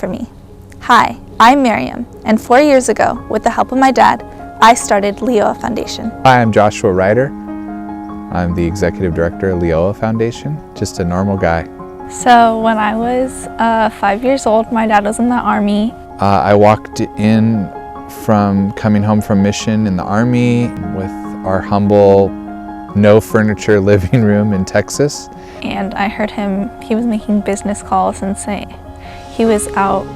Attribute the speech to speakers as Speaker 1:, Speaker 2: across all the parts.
Speaker 1: for me. Hi, I'm Miriam, and 4 years ago, with the help of my dad, I started LEOA Foundation.
Speaker 2: Hi, I'm Joshua Ryder. I'm the Executive Director of LEOA Foundation, just a normal guy.
Speaker 1: So when I was 5 years old, my dad was in the Army.
Speaker 2: I walked in from coming home from mission in the Army with our humble, no furniture living room in Texas.
Speaker 1: And I heard he was making business calls and say he was out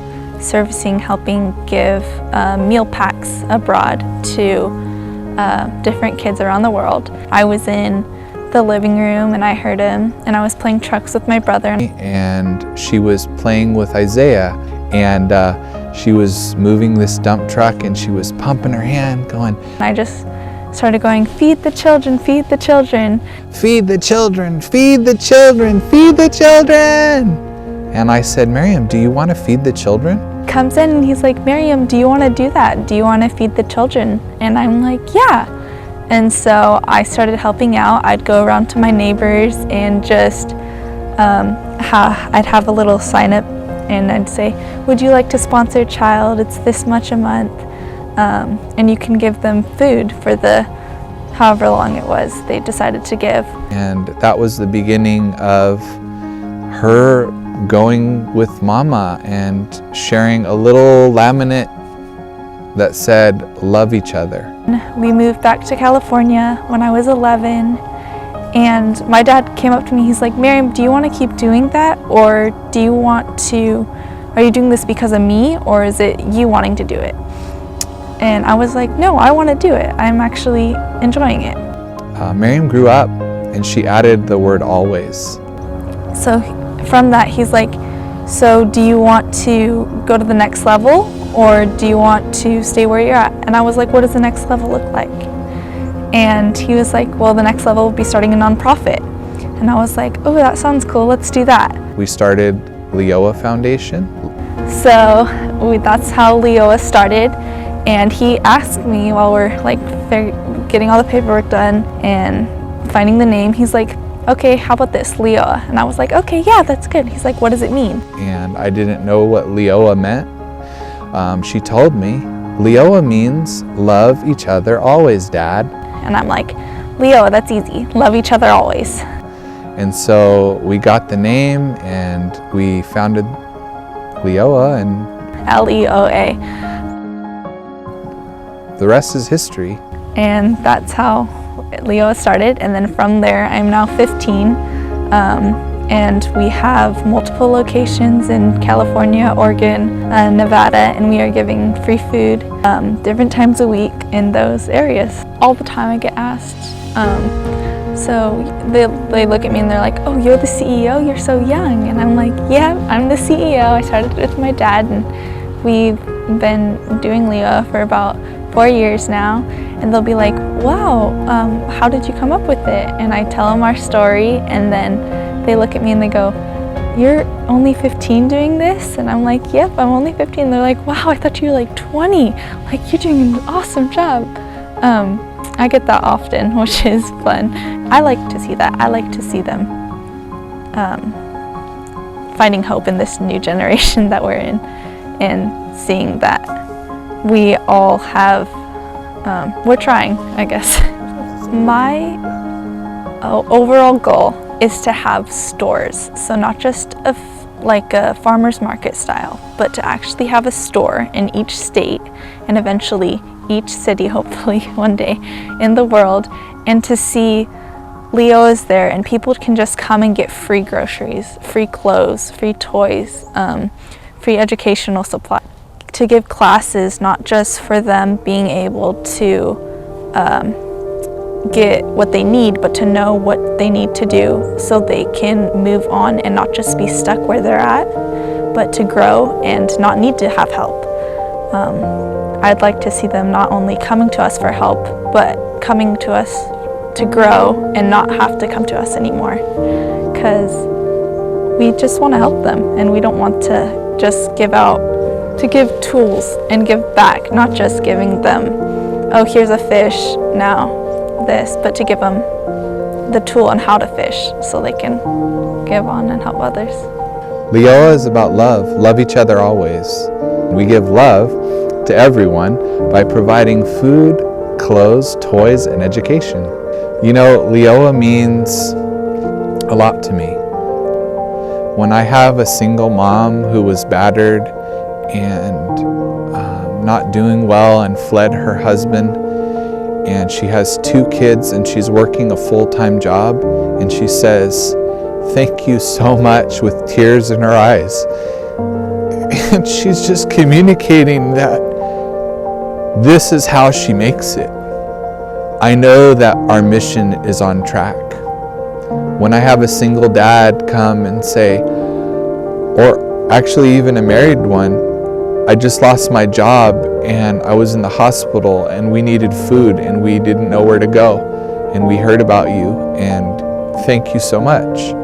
Speaker 1: servicing, helping give meal packs abroad to different kids around the world. I was in the living room and I heard him, and I was playing trucks with my brother.
Speaker 2: And she was playing with Isaiah, and she was moving this dump truck and she was pumping her hand going.
Speaker 1: I just started going, feed the children, feed the children.
Speaker 2: Feed the children, feed the children, feed the children. And I said, Miriam, do you want to feed the children?
Speaker 1: Comes in and he's like, Miriam, do you want to do that? Do you want to feed the children? And I'm like, yeah. And so I started helping out. I'd go around to my neighbors and just, I'd have a little sign up and I'd say, would you like to sponsor a child? It's this much a month. And you can give them food for the however long it was they decided to give.
Speaker 2: And that was the beginning of her going with Mama and sharing a little laminate that said, love each other.
Speaker 1: We moved back to California when I was 11, and my dad came up to me, he's like, Miriam, do you want to keep doing that? Or are you doing this because of me, or is it you wanting to do it? And I was like, no, I want to do it. I'm actually enjoying it.
Speaker 2: Miriam grew up and she added the word always.
Speaker 1: So from that, he's like, so do you want to go to the next level, or do you want to stay where you're at? And I was like, what does the next level look like? And he was like, well, the next level will be starting a nonprofit. And I was like, oh, that sounds cool, let's do that.
Speaker 2: We started LEOA Foundation.
Speaker 1: So that's how LEOA started. And he asked me while we're like getting all the paperwork done and finding the name, he's like, okay, how about this, LEOA? And I was like, okay, yeah, that's good. He's like, what does it mean?
Speaker 2: And I didn't know what LEOA meant. She told me, LEOA means love each other always, Dad.
Speaker 1: And I'm like, LEOA, that's easy. Love each other always.
Speaker 2: And so we got the name and we founded LEOA and
Speaker 1: LEOA.
Speaker 2: The rest is history.
Speaker 1: And that's how LEOA started. And then from there, I'm now 15. And we have multiple locations in California, Oregon, Nevada, and we are giving free food different times a week in those areas. All the time I get asked. So they look at me and they're like, oh, you're the CEO? You're so young. And I'm like, yeah, I'm the CEO. I started with my dad, and we've been doing LEOA for about 4 years now. And they'll be like, wow, how did you come up with it? And I tell them our story, and then they look at me and they go, you're only 15 doing this? And I'm like, yep, I'm only 15. They're like, wow, I thought you were like 20. Like, you're doing an awesome job. I get that often, which is fun. I like to see that. I like to see them finding hope in this new generation that we're in, and seeing that we all have, we're trying, I guess. My overall goal is to have stores. So not just like a farmer's market style, but to actually have a store in each state and eventually each city, hopefully one day in the world, and to see LEOA is there and people can just come and get free groceries, free clothes, free toys, free educational supply. To give classes, not just for them being able to get what they need, but to know what they need to do so they can move on and not just be stuck where they're at, but to grow and not need to have help. I'd like to see them not only coming to us for help, but coming to us to grow and not have to come to us anymore, because we just want to help them, and we don't want to just give tools and give back, not just giving them, oh, here's a fish, now this, but to give them the tool on how to fish so they can give on and help others.
Speaker 2: LEOA is about love. Love each other always. We give love to everyone by providing food, clothes, toys, and education. You know, LEOA means a lot to me. When I have a single mom who was battered and not doing well and fled her husband, and she has 2 kids and she's working a full-time job, and she says, "Thank you so much," with tears in her eyes. And she's just communicating that this is how she makes it. I know that our mission is on track. When I have a single dad come and say, or actually even a married one, "I just lost my job and I was in the hospital and we needed food and we didn't know where to go, and we heard about you and thank you so much."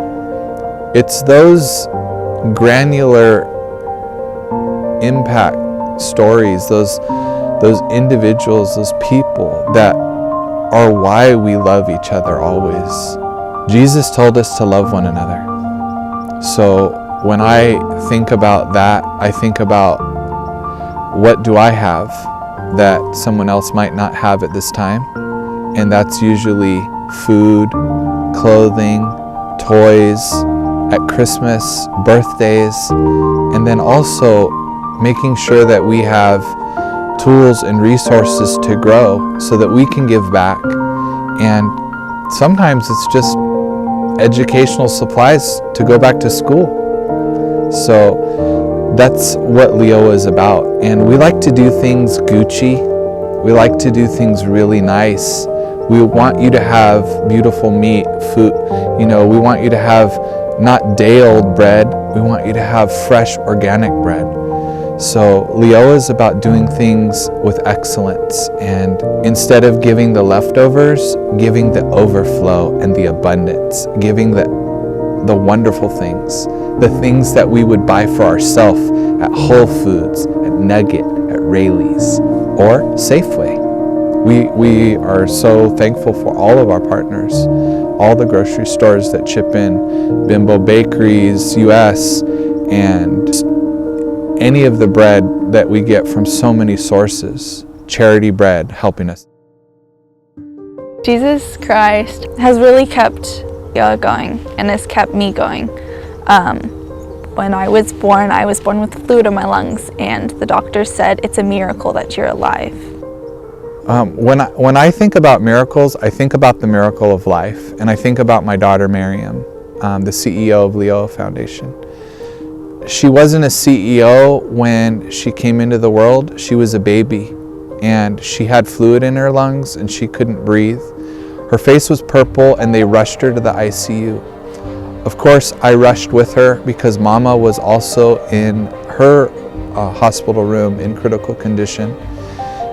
Speaker 2: It's those granular impact stories, those individuals, those people that are why we love each other always. Jesus told us to love one another. So when I think about that, I think about, what do I have that someone else might not have at this time? And that's usually food, clothing, toys, at Christmas, birthdays, and then also making sure that we have tools and resources to grow so that we can give back. And sometimes it's just educational supplies to go back to school. So that's what LEOA is about. And we like to do things Gucci. We like to do things really nice. We want you to have beautiful meat, food. You know, we want you to have not day-old bread. We want you to have fresh, organic bread. So LEOA is about doing things with excellence, and instead of giving the leftovers, giving the overflow and the abundance, giving the wonderful things, the things that we would buy for ourselves at Whole Foods, at Nugget, at Rayleigh's, or Safeway. We are so thankful for all of our partners, all the grocery stores that chip in, Bimbo Bakeries, US, and any of the bread that we get from so many sources, charity bread helping us.
Speaker 1: Jesus Christ has really kept LEOA going and has kept me going. When I was born with fluid in my lungs, and the doctor said it's a miracle that you're alive.
Speaker 2: When I think about miracles, I think about the miracle of life, and I think about my daughter Miriam, the CEO of LEOA Foundation. She wasn't a CEO when she came into the world. She was a baby, and she had fluid in her lungs and she couldn't breathe. Her face was purple and they rushed her to the ICU. Of course, I rushed with her because Mama was also in her hospital room in critical condition.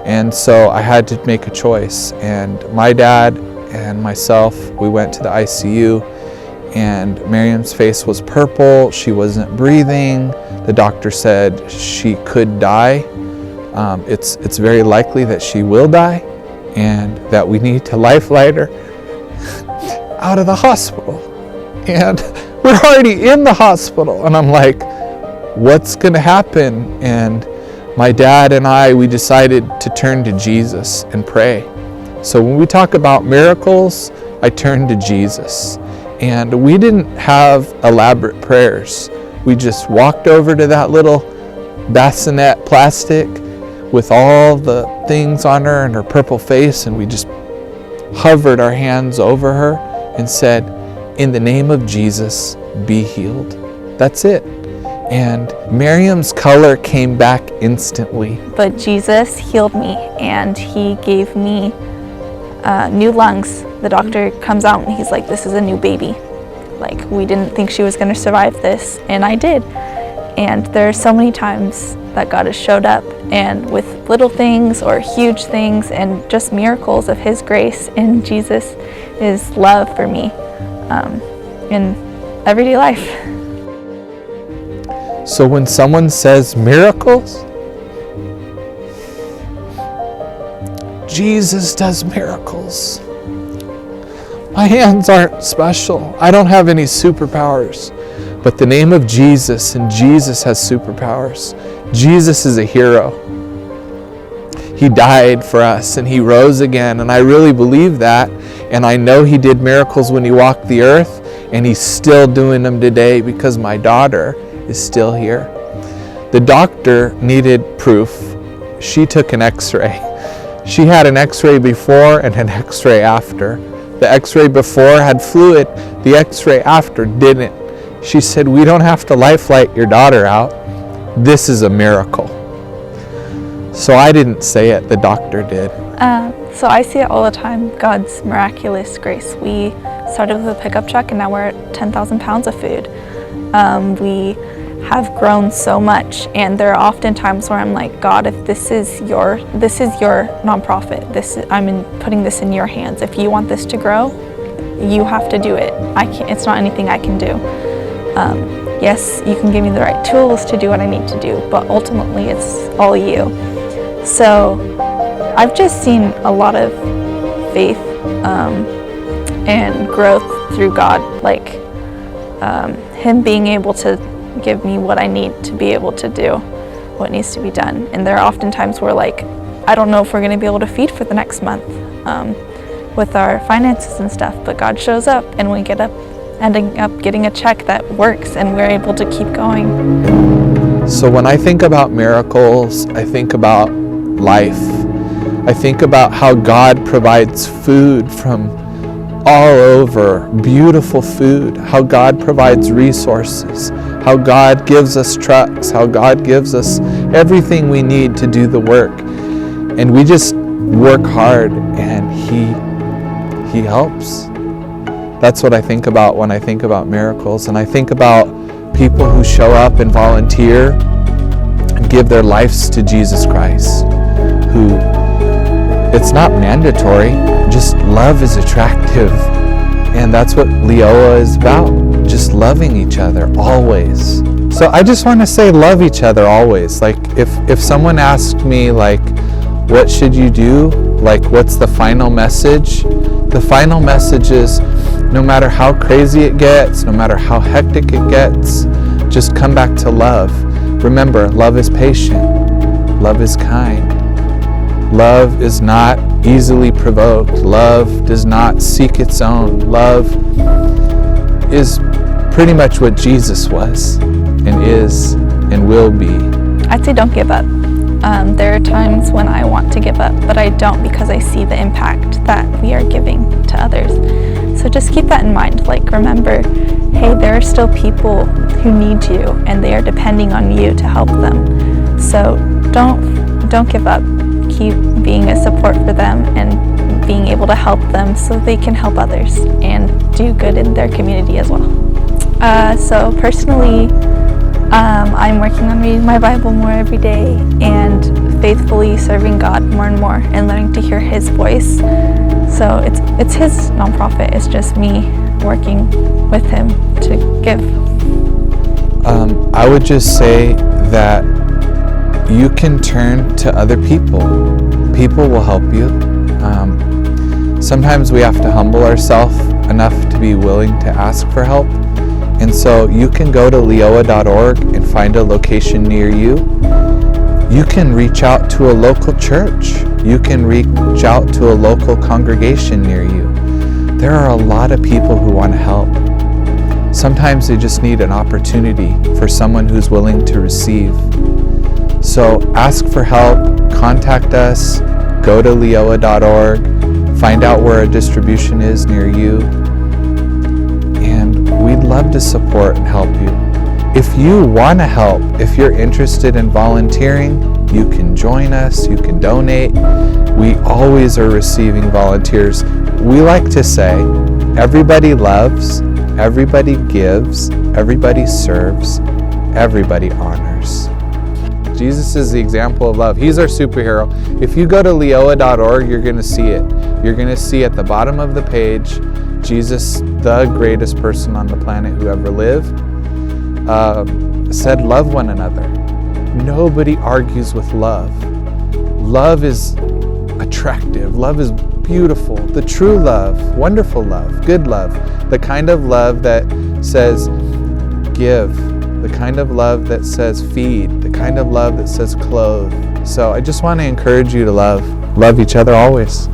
Speaker 2: And so I had to make a choice. And my dad and myself, we went to the ICU, and Miriam's face was purple. She wasn't breathing. The doctor said she could die. It's very likely that she will die, and that we need to lifeline her out of the hospital. And we're already in the hospital. And I'm like, what's gonna happen? And my dad and we decided to turn to Jesus and pray. So when we talk about miracles, I turned to Jesus. And we didn't have elaborate prayers. We just walked over to that little bassinet plastic with all the things on her and her purple face, and we just hovered our hands over her and said, "In the name of Jesus, be healed." That's it. And Miriam's color came back instantly.
Speaker 1: But Jesus healed me, and he gave me new lungs. The doctor comes out and he's like, "This is a new baby. Like, we didn't think she was gonna survive this," and I did. And there are so many times that God has showed up, and with little things or huge things, and just miracles of his grace and Jesus' love for me in everyday life.
Speaker 2: So when someone says miracles, Jesus does miracles. My hands aren't special. I don't have any superpowers. But the name of Jesus, and Jesus has superpowers. Jesus is a hero. He died for us and he rose again, and I really believe that. And I know he did miracles when he walked the earth, and he's still doing them today because my daughter is still here. The doctor needed proof. She took an x-ray. She had an x-ray before and an x-ray after. The x-ray before had fluid, the x-ray after didn't. She said, "We don't have to lifeline your daughter out. This is a miracle." So I didn't say it, the doctor did.
Speaker 1: So I see it all the time, God's miraculous grace. We started with a pickup truck and now we're at 10,000 pounds of food. We have grown so much, and there are often times where I'm like, God, if this is your nonprofit, I'm putting this in your hands. If you want this to grow, you have to do it. I can't. It's not anything I can do. Yes, you can give me the right tools to do what I need to do, but ultimately it's all you. So I've just seen a lot of faith and growth through God, like him being able to give me what I need to be able to do what needs to be done. And there are often times where, like, I don't know if we're going to be able to feed for the next month with our finances and stuff, but God shows up and we ending up getting a check that works, and we're able to keep going.
Speaker 2: So when I think about miracles, I think about life. I think about how God provides food from all over, beautiful food, how God provides resources, how God gives us trucks, how God gives us everything we need to do the work. And we just work hard and He helps. That's what I think about when I think about miracles. And I think about people who show up and volunteer and give their lives to Jesus Christ, who it's not mandatory, just love is attractive. And that's what LEOA is about, just loving each other always. So I just want to say love each other always. Like if someone asked me, like, what should you do? Like, what's the final message? The final message is, no matter how crazy it gets, no matter how hectic it gets, just come back to love. Remember, love is patient. Love is kind. Love is not easily provoked. Love does not seek its own. Love is pretty much what Jesus was and is and will be.
Speaker 1: I'd say don't give up. There are times when I want to give up, but I don't, because I see the impact that we are giving to others. So just keep that in mind. Like, remember, hey, there are still people who need you and they are depending on you to help them. So don't give up. Keep being a support for them and being able to help them so they can help others and do good in their community as well. So personally, I'm working on reading my Bible more every day and faithfully serving God more and more and learning to hear His voice. So it's His nonprofit. It's just me working with Him to give.
Speaker 2: I would just say that you can turn to other people. People will help you. Sometimes we have to humble ourselves enough to be willing to ask for help. And so you can go to leoa.org and find a location near you. You can reach out to a local church. You can reach out to a local congregation near you. There are a lot of people who want to help. Sometimes they just need an opportunity for someone who's willing to receive. So ask for help, contact us, go to leoa.org, find out where a distribution is near you, and we'd love to support and help you. If you want to help, if you're interested in volunteering, you can join us, you can donate. We always are receiving volunteers. We like to say, everybody loves, everybody gives, everybody serves, everybody honors. Jesus is the example of love. He's our superhero. If you go to leoa.org, you're going to see it. You're going to see at the bottom of the page, Jesus, the greatest person on the planet who ever lived, said, love one another. Nobody argues with love. Love is attractive. Love is beautiful. The true love, wonderful love, good love, the kind of love that says, give, the kind of love that says feed, the kind of love that says clothe. So I just want to encourage you to love each other always.